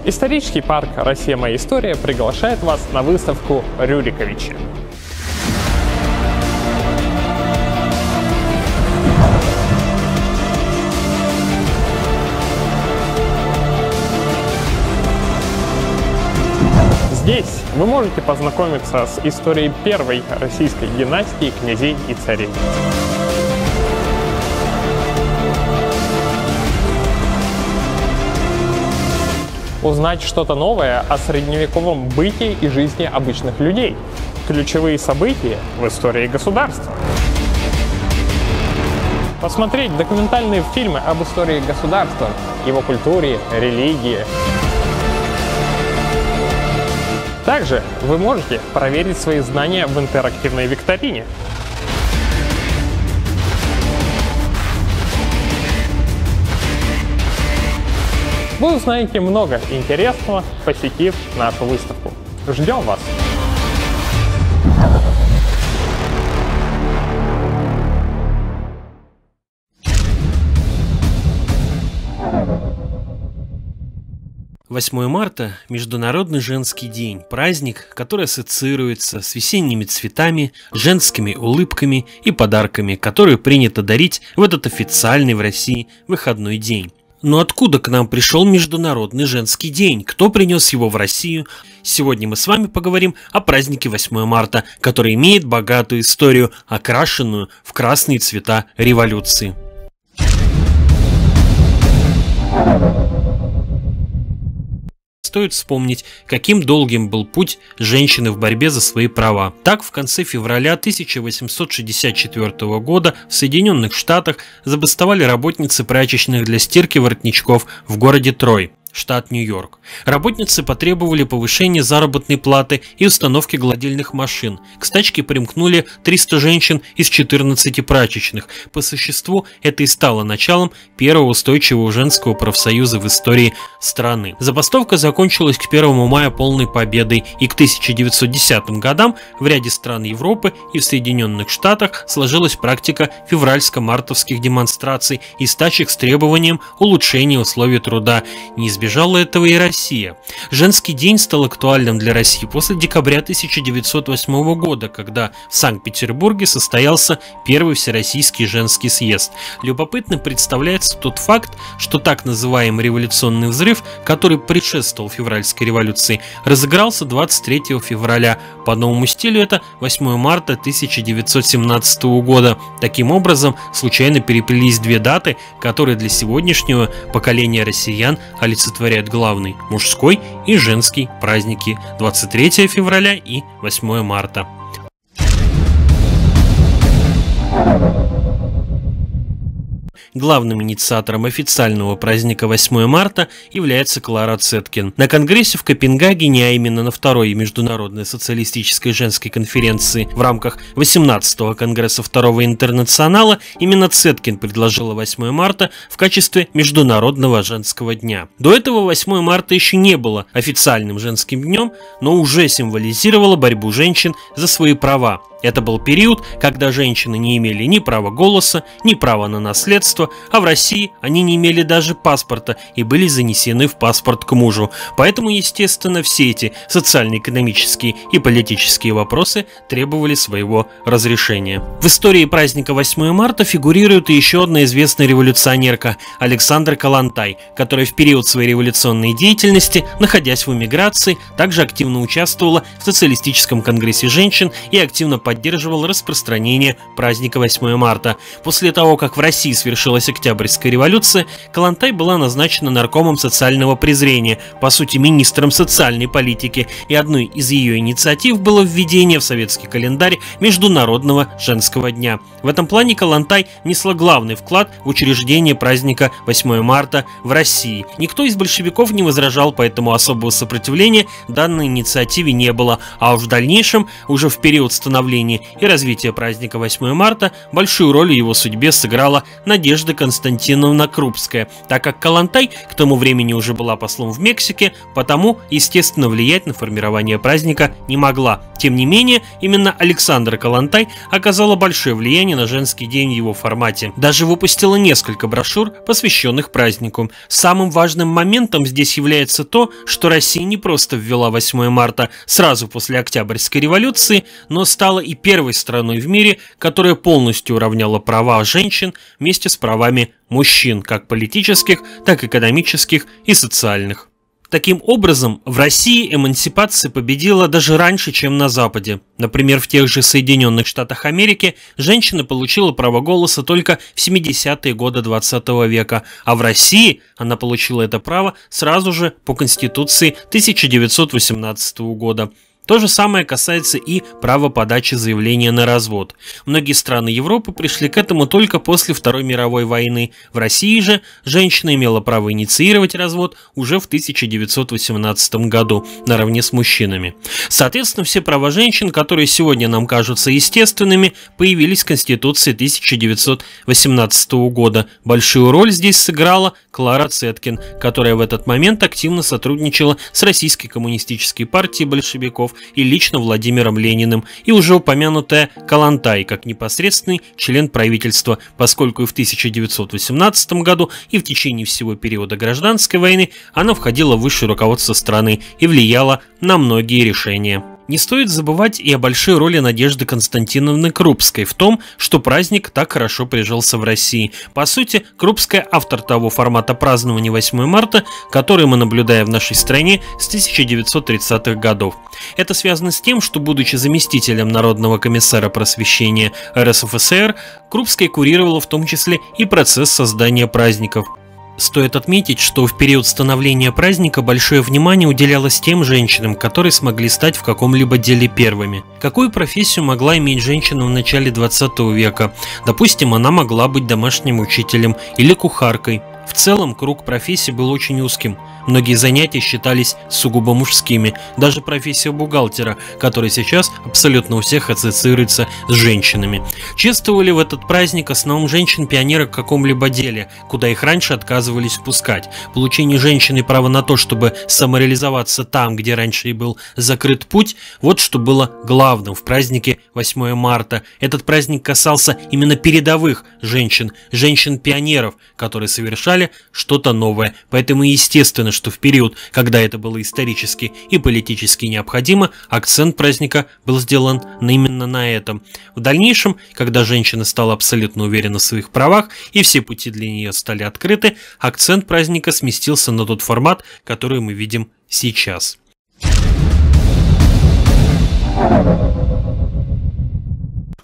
Исторический парк «Россия. Моя история» приглашает вас на выставку Рюриковичи. Здесь вы можете познакомиться с историей первой российской династии князей и царей. Узнать что-то новое о средневековом бытии и жизни обычных людей. Ключевые события в истории государства. Посмотреть документальные фильмы об истории государства, его культуре, религии. Также вы можете проверить свои знания в интерактивной викторине. Вы узнаете много интересного, посетив нашу выставку. Ждем вас! «8 марта – Международный женский день, праздник, который ассоциируется с весенними цветами, женскими улыбками и подарками, которые принято дарить в этот официальный в России выходной день. Но откуда к нам пришел Международный женский день? Кто принес его в Россию? Сегодня мы с вами поговорим о празднике 8 марта, который имеет богатую историю, окрашенную в красные цвета революции. Стоит вспомнить, каким долгим был путь женщины в борьбе за свои права. Так, в конце февраля 1864 года в Соединенных Штатах забастовали работницы прачечных для стирки воротничков в городе Трой, штат Нью-Йорк. Работницы потребовали повышения заработной платы и установки гладильных машин. К стачке примкнули 300 женщин из 14 прачечных. По существу это и стало началом первого устойчивого женского профсоюза в истории страны. Забастовка закончилась к 1 мая полной победой, и к 1910 годам в ряде стран Европы и в Соединенных Штатах сложилась практика февральско-мартовских демонстраций и стачек с требованием улучшения условий труда. Не избежала этого и Россия. Женский день стал актуальным для России после декабря 1908 года, когда в Санкт-Петербурге состоялся первый Всероссийский женский съезд. Любопытно представляется тот факт, что так называемый революционный взрыв, который предшествовал февральской революции, разыгрался 23 февраля. По новому стилю это 8 марта 1917 года. Таким образом, случайно переплелись две даты, которые для сегодняшнего поколения россиян олицетворяют главный – мужской и женский праздники 23 февраля и 8 марта. Главным инициатором официального праздника 8 марта является Клара Цеткин. На конгрессе в Копенгагене, а именно на второй Международной социалистической женской конференции в рамках 18-го конгресса Второго интернационала, именно Цеткин предложила 8 марта в качестве Международного женского дня. До этого 8 марта еще не было официальным женским днем, но уже символизировало борьбу женщин за свои права. Это был период, когда женщины не имели ни права голоса, ни права на наследство, а в России они не имели даже паспорта и были занесены в паспорт к мужу. Поэтому, естественно, все эти социально-экономические и политические вопросы требовали своего разрешения. В истории праздника 8 марта фигурирует еще одна известная революционерка – Александра Коллонтай, которая в период своей революционной деятельности, находясь в эмиграции, также активно участвовала в социалистическом конгрессе женщин и активно поддерживал распространение праздника 8 марта. После того, как в России свершилась Октябрьская революция, Коллонтай была назначена наркомом социального презрения, по сути министром социальной политики, и одной из ее инициатив было введение в советский календарь Международного женского дня. В этом плане Коллонтай внесла главный вклад в учреждение праздника 8 марта в России. Никто из большевиков не возражал, поэтому особого сопротивления данной инициативе не было, а уж в дальнейшем, уже в период становления и развития праздника 8 марта, большую роль в его судьбе сыграла Надежда Константиновна Крупская, так как Коллонтай к тому времени уже была послом в Мексике, потому, естественно, влиять на формирование праздника не могла. Тем не менее, именно Александра Коллонтай оказала большое влияние на женский день в его формате. Даже выпустила несколько брошюр, посвященных празднику. Самым важным моментом здесь является то, что Россия не просто ввела 8 марта сразу после Октябрьской революции, но стала и первой страной в мире, которая полностью уравняла права женщин вместе с правами мужчин, как политических, так и экономических и социальных. Таким образом, в России эмансипация победила даже раньше, чем на Западе. Например, в тех же Соединенных Штатах Америки женщина получила право голоса только в 70-е годы 20 века, а в России она получила это право сразу же по Конституции 1918 года. То же самое касается и права подачи заявления на развод. Многие страны Европы пришли к этому только после Второй мировой войны. В России же женщина имела право инициировать развод уже в 1918 году, наравне с мужчинами. Соответственно, все права женщин, которые сегодня нам кажутся естественными, появились в Конституции 1918 года. Большую роль здесь сыграла Клара Цеткин, которая в этот момент активно сотрудничала с Российской коммунистической партией большевиков и лично Владимиром Лениным, и уже упомянутая Коллонтай как непосредственный член правительства, поскольку и в 1918 году, и в течение всего периода гражданской войны она входила в высшее руководство страны и влияла на многие решения. Не стоит забывать и о большой роли Надежды Константиновны Крупской в том, что праздник так хорошо прижился в России. По сути, Крупская – автор того формата празднования 8 марта, который мы наблюдаем в нашей стране с 1930-х годов. Это связано с тем, что, будучи заместителем Народного комиссара просвещения РСФСР, Крупская курировала в том числе и процесс создания праздников. Стоит отметить, что в период становления праздника большое внимание уделялось тем женщинам, которые смогли стать в каком-либо деле первыми. Какую профессию могла иметь женщина в начале 20 века? Допустим, она могла быть домашним учителем или кухаркой. В целом, круг профессий был очень узким. Многие занятия считались сугубо мужскими. Даже профессия бухгалтера, которая сейчас абсолютно у всех ассоциируется с женщинами. Чествовали в этот праздник основном женщин-пионерок в каком-либо деле, куда их раньше отказывались впускать. Получение женщиной права на то, чтобы самореализоваться там, где раньше и был закрыт путь, вот что было главным в празднике 8 марта. Этот праздник касался именно передовых женщин, женщин-пионеров, которые совершали что-то новое. Поэтому естественно, что в период, когда это было исторически и политически необходимо, акцент праздника был сделан именно на этом. В дальнейшем, когда женщина стала абсолютно уверена в своих правах и все пути для нее стали открыты, акцент праздника сместился на тот формат, который мы видим сейчас.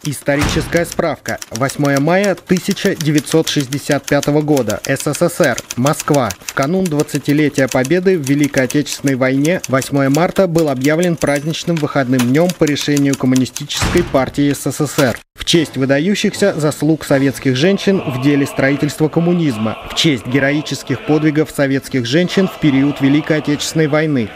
Историческая справка. 8 мая 1965 года. СССР. Москва. В канун 20-летия Победы в Великой Отечественной войне 8 марта был объявлен праздничным выходным днем по решению Коммунистической партии СССР. В честь выдающихся заслуг советских женщин в деле строительства коммунизма. В честь героических подвигов советских женщин в период Великой Отечественной войны.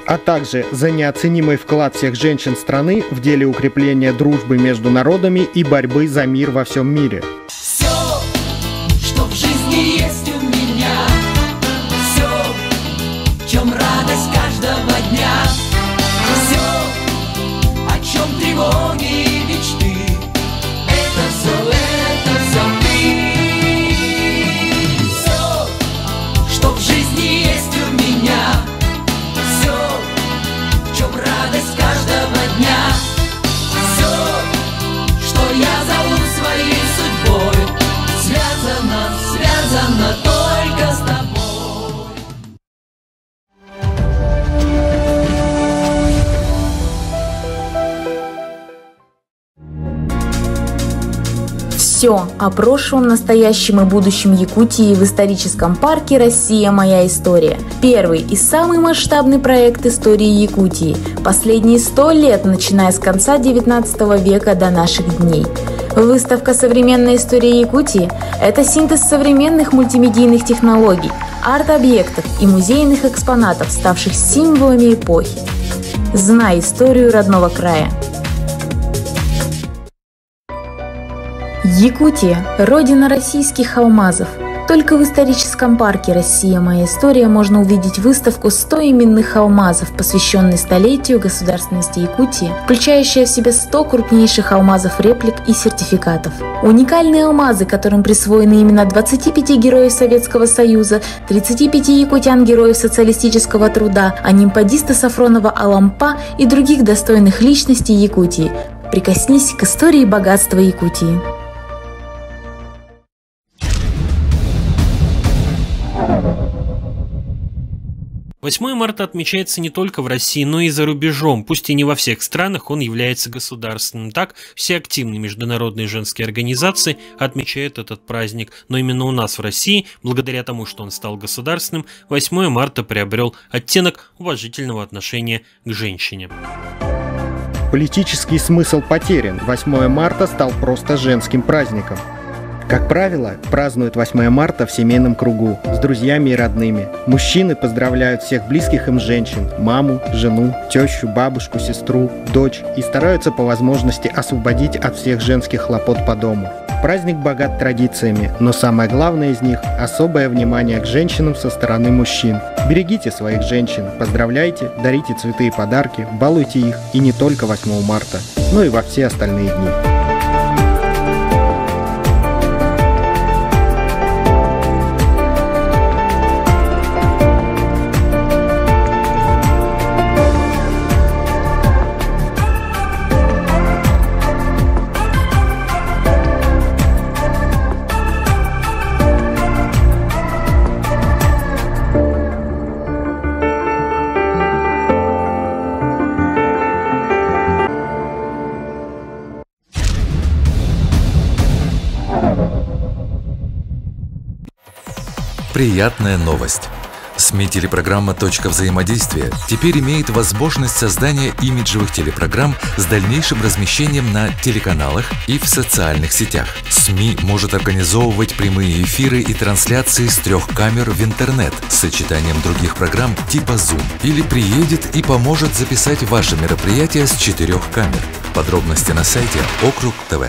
А также за неоценимый вклад всех женщин страны в деле укрепления дружбы между народами и борьбы за мир во всем мире. Все, что в жизни есть у меня, все, в чем радость каждого дня, все, о чем тревоги и мечты, это все ты. Все, что в жизни есть у меня, радость каждого дня, все, что я зову своей судьбой, Все о прошлом, настоящем и будущем Якутии в историческом парке «Россия. Моя история». Первый и самый масштабный проект истории Якутии. Последние 100 лет, начиная с конца 19 века до наших дней. Выставка «Современная история Якутии» – это синтез современных мультимедийных технологий, арт-объектов и музейных экспонатов, ставших символами эпохи. Знай историю родного края. Якутия – родина российских алмазов. Только в историческом парке «Россия. Моя история» можно увидеть выставку «100 именных алмазов», посвященной столетию государственности Якутии, включающая в себя 100 крупнейших алмазов, реплик и сертификатов. Уникальные алмазы, которым присвоены имена 25 героев Советского Союза, 35 якутян-героев социалистического труда, анимпадиста Сафронова Алампа и других достойных личностей Якутии. Прикоснись к истории богатства Якутии. 8 марта отмечается не только в России, но и за рубежом. Пусть и не во всех странах он является государственным. Так, все активные международные женские организации отмечают этот праздник. Но именно у нас в России, благодаря тому, что он стал государственным, 8 марта приобрел оттенок уважительного отношения к женщине. Политический смысл потерян. 8 марта стал просто женским праздником. Как правило, празднуют 8 марта в семейном кругу, с друзьями и родными. Мужчины поздравляют всех близких им женщин – маму, жену, тещу, бабушку, сестру, дочь – и стараются по возможности освободить от всех женских хлопот по дому. Праздник богат традициями, но самое главное из них – особое внимание к женщинам со стороны мужчин. Берегите своих женщин, поздравляйте, дарите цветы и подарки, балуйте их и не только 8 марта, но и во все остальные дни. Приятная новость. СМИ телепрограмма «Точка взаимодействия» теперь имеет возможность создания имиджевых телепрограмм с дальнейшим размещением на телеканалах и в социальных сетях. СМИ может организовывать прямые эфиры и трансляции с 3 камер в интернет с сочетанием других программ типа Zoom. Или приедет и поможет записать ваше мероприятие с 4 камер. Подробности на сайте Округ ТВ.